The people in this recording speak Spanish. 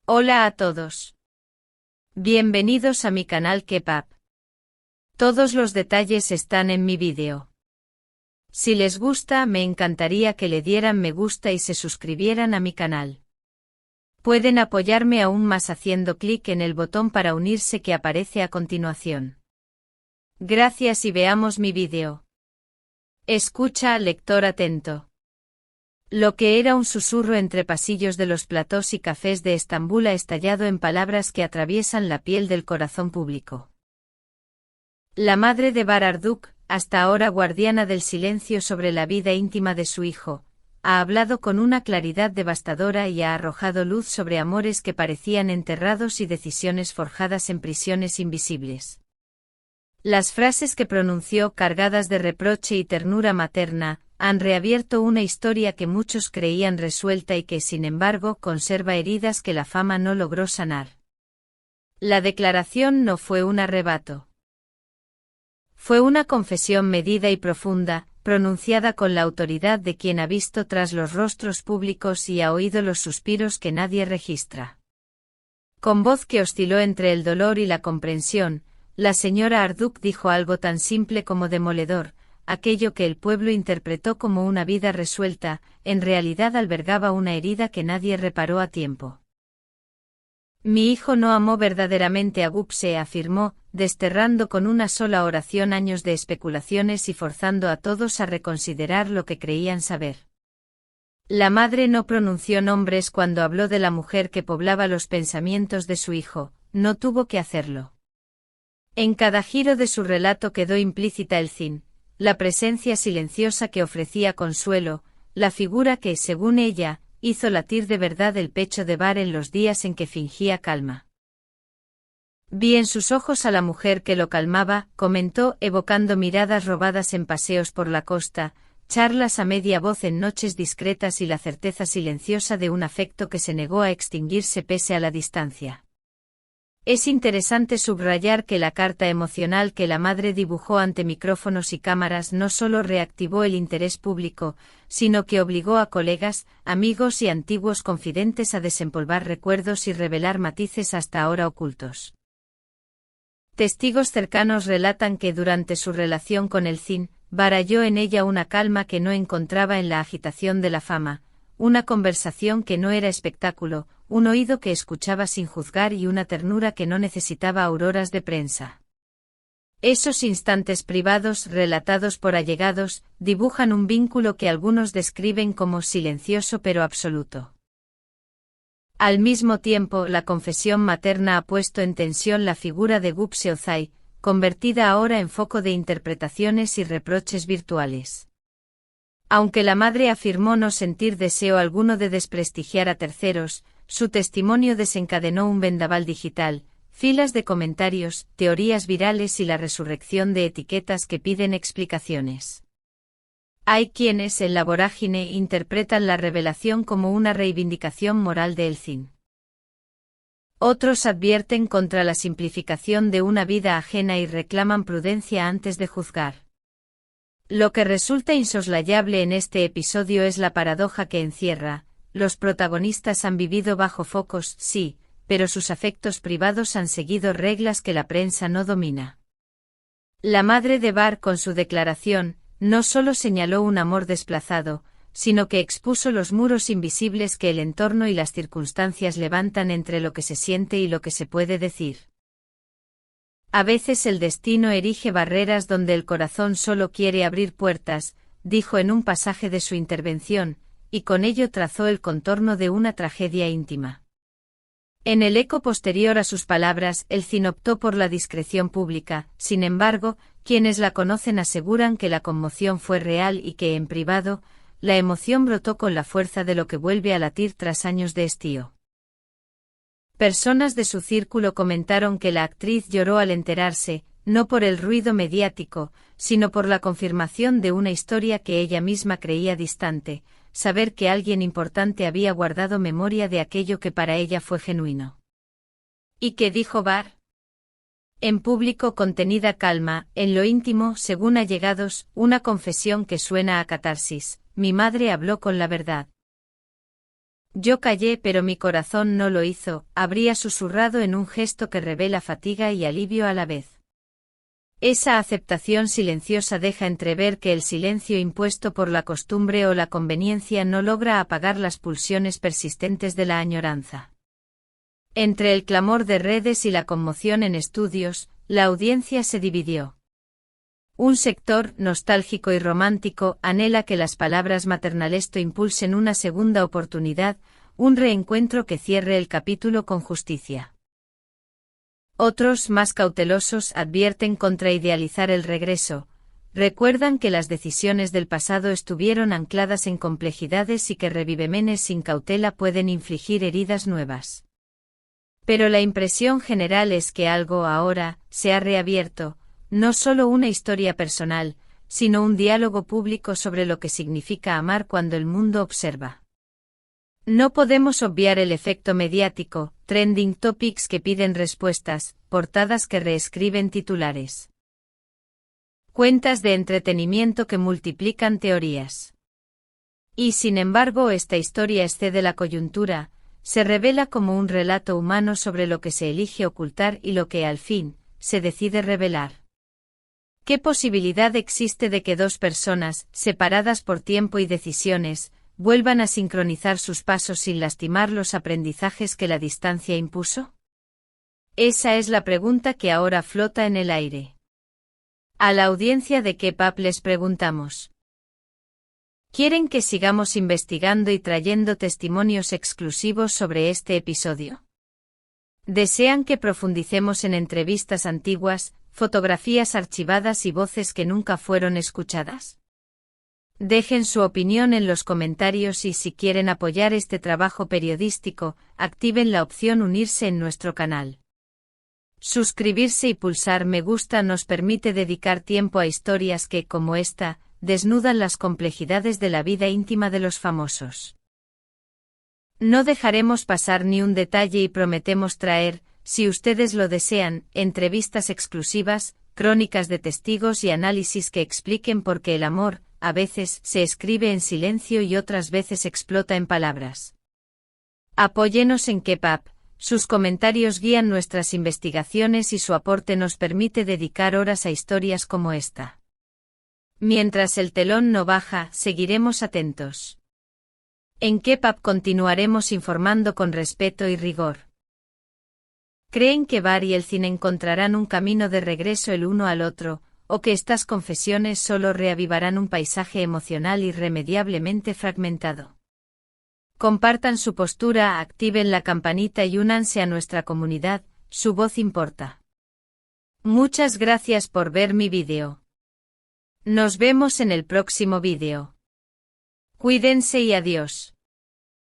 Hola a todos. Bienvenidos a mi canal Kepap. Todos los detalles están en mi vídeo. Si les gusta, me encantaría que le dieran me gusta y se suscribieran a mi canal. Pueden apoyarme aún más haciendo clic en el botón para unirse que aparece a continuación. Gracias y veamos mi vídeo. Escucha, lector atento. Lo que era un susurro entre pasillos de los platós y cafés de Estambul ha estallado en palabras que atraviesan la piel del corazón público. La madre de Bahar Arduk, hasta ahora guardiana del silencio sobre la vida íntima de su hijo, ha hablado con una claridad devastadora y ha arrojado luz sobre amores que parecían enterrados y decisiones forjadas en prisiones invisibles. Las frases que pronunció, cargadas de reproche y ternura materna, han reabierto una historia que muchos creían resuelta y que, sin embargo, conserva heridas que la fama no logró sanar. La declaración no fue un arrebato. Fue una confesión medida y profunda, pronunciada con la autoridad de quien ha visto tras los rostros públicos y ha oído los suspiros que nadie registra. Con voz que osciló entre el dolor y la comprensión, la señora Arduk dijo algo tan simple como demoledor. Aquello que el pueblo interpretó como una vida resuelta, en realidad albergaba una herida que nadie reparó a tiempo. Mi hijo no amó verdaderamente a Gupse, afirmó, desterrando con una sola oración años de especulaciones y forzando a todos a reconsiderar lo que creían saber. La madre no pronunció nombres cuando habló de la mujer que poblaba los pensamientos de su hijo, no tuvo que hacerlo. En cada giro de su relato quedó implícita el fin. La presencia silenciosa que ofrecía consuelo, la figura que, según ella, hizo latir de verdad el pecho de Bahar en los días en que fingía calma. Vi en sus ojos a la mujer que lo calmaba, comentó, evocando miradas robadas en paseos por la costa, charlas a media voz en noches discretas y la certeza silenciosa de un afecto que se negó a extinguirse pese a la distancia. Es interesante subrayar que la carta emocional que la madre dibujó ante micrófonos y cámaras no solo reactivó el interés público, sino que obligó a colegas, amigos y antiguos confidentes a desempolvar recuerdos y revelar matices hasta ahora ocultos. Testigos cercanos relatan que durante su relación con el Zin, Bahar halló en ella una calma que no encontraba en la agitación de la fama, una conversación que no era espectáculo, un oído que escuchaba sin juzgar y una ternura que no necesitaba auroras de prensa. Esos instantes privados, relatados por allegados, dibujan un vínculo que algunos describen como silencioso pero absoluto. Al mismo tiempo, la confesión materna ha puesto en tensión la figura de Gupse Ozai, convertida ahora en foco de interpretaciones y reproches virtuales. Aunque la madre afirmó no sentir deseo alguno de desprestigiar a terceros, su testimonio desencadenó un vendaval digital, filas de comentarios, teorías virales y la resurrección de etiquetas que piden explicaciones. Hay quienes, en la vorágine, interpretan la revelación como una reivindicación moral de El Zin. Otros advierten contra la simplificación de una vida ajena y reclaman prudencia antes de juzgar. Lo que resulta insoslayable en este episodio es la paradoja que encierra. Los protagonistas han vivido bajo focos, sí, pero sus afectos privados han seguido reglas que la prensa no domina. La madre de Bahar, con su declaración, no solo señaló un amor desplazado, sino que expuso los muros invisibles que el entorno y las circunstancias levantan entre lo que se siente y lo que se puede decir. A veces el destino erige barreras donde el corazón solo quiere abrir puertas, dijo en un pasaje de su intervención, y con ello trazó el contorno de una tragedia íntima. En el eco posterior a sus palabras, el Zin optó por la discreción pública. Sin embargo, quienes la conocen aseguran que la conmoción fue real y que, en privado, la emoción brotó con la fuerza de lo que vuelve a latir tras años de estío. Personas de su círculo comentaron que la actriz lloró al enterarse, no por el ruido mediático, sino por la confirmación de una historia que ella misma creía distante, saber que alguien importante había guardado memoria de aquello que para ella fue genuino. ¿Y qué dijo Bahar? En público contenida calma, en lo íntimo, según allegados, una confesión que suena a catarsis. Mi madre habló con la verdad. Yo callé pero mi corazón no lo hizo, habría susurrado en un gesto que revela fatiga y alivio a la vez. Esa aceptación silenciosa deja entrever que el silencio impuesto por la costumbre o la conveniencia no logra apagar las pulsiones persistentes de la añoranza. Entre el clamor de redes y la conmoción en estudios, la audiencia se dividió. Un sector, nostálgico y romántico, anhela que las palabras maternalesto impulsen una segunda oportunidad, un reencuentro que cierre el capítulo con justicia. Otros, más cautelosos, advierten contra idealizar el regreso, recuerdan que las decisiones del pasado estuvieron ancladas en complejidades y que revivemenes sin cautela pueden infligir heridas nuevas. Pero la impresión general es que algo ahora se ha reabierto, no solo una historia personal, sino un diálogo público sobre lo que significa amar cuando el mundo observa. No podemos obviar el efecto mediático, trending topics que piden respuestas, portadas que reescriben titulares. Cuentas de entretenimiento que multiplican teorías. Y sin embargo esta historia excede la coyuntura, se revela como un relato humano sobre lo que se elige ocultar y lo que al fin, se decide revelar. ¿Qué posibilidad existe de que dos personas, separadas por tiempo y decisiones, vuelvan a sincronizar sus pasos sin lastimar los aprendizajes que la distancia impuso? Esa es la pregunta que ahora flota en el aire. A la audiencia de K-Pop les preguntamos. ¿Quieren que sigamos investigando y trayendo testimonios exclusivos sobre este episodio? ¿Desean que profundicemos en entrevistas antiguas, fotografías archivadas y voces que nunca fueron escuchadas? Dejen su opinión en los comentarios y si quieren apoyar este trabajo periodístico, activen la opción unirse en nuestro canal. Suscribirse y pulsar me gusta nos permite dedicar tiempo a historias que, como esta, desnudan las complejidades de la vida íntima de los famosos. No dejaremos pasar ni un detalle y prometemos traer, si ustedes lo desean, entrevistas exclusivas, crónicas de testigos y análisis que expliquen por qué el amor, a veces, se escribe en silencio y otras veces explota en palabras. Apóyenos en K-Pop, sus comentarios guían nuestras investigaciones y su aporte nos permite dedicar horas a historias como esta. Mientras el telón no baja, seguiremos atentos. En K-Pop continuaremos informando con respeto y rigor. ¿Creen que Bar y el cine encontrarán un camino de regreso el uno al otro, o que estas confesiones solo reavivarán un paisaje emocional irremediablemente fragmentado? Compartan su postura, activen la campanita y únanse a nuestra comunidad, su voz importa. Muchas gracias por ver mi vídeo. Nos vemos en el próximo vídeo. Cuídense y adiós.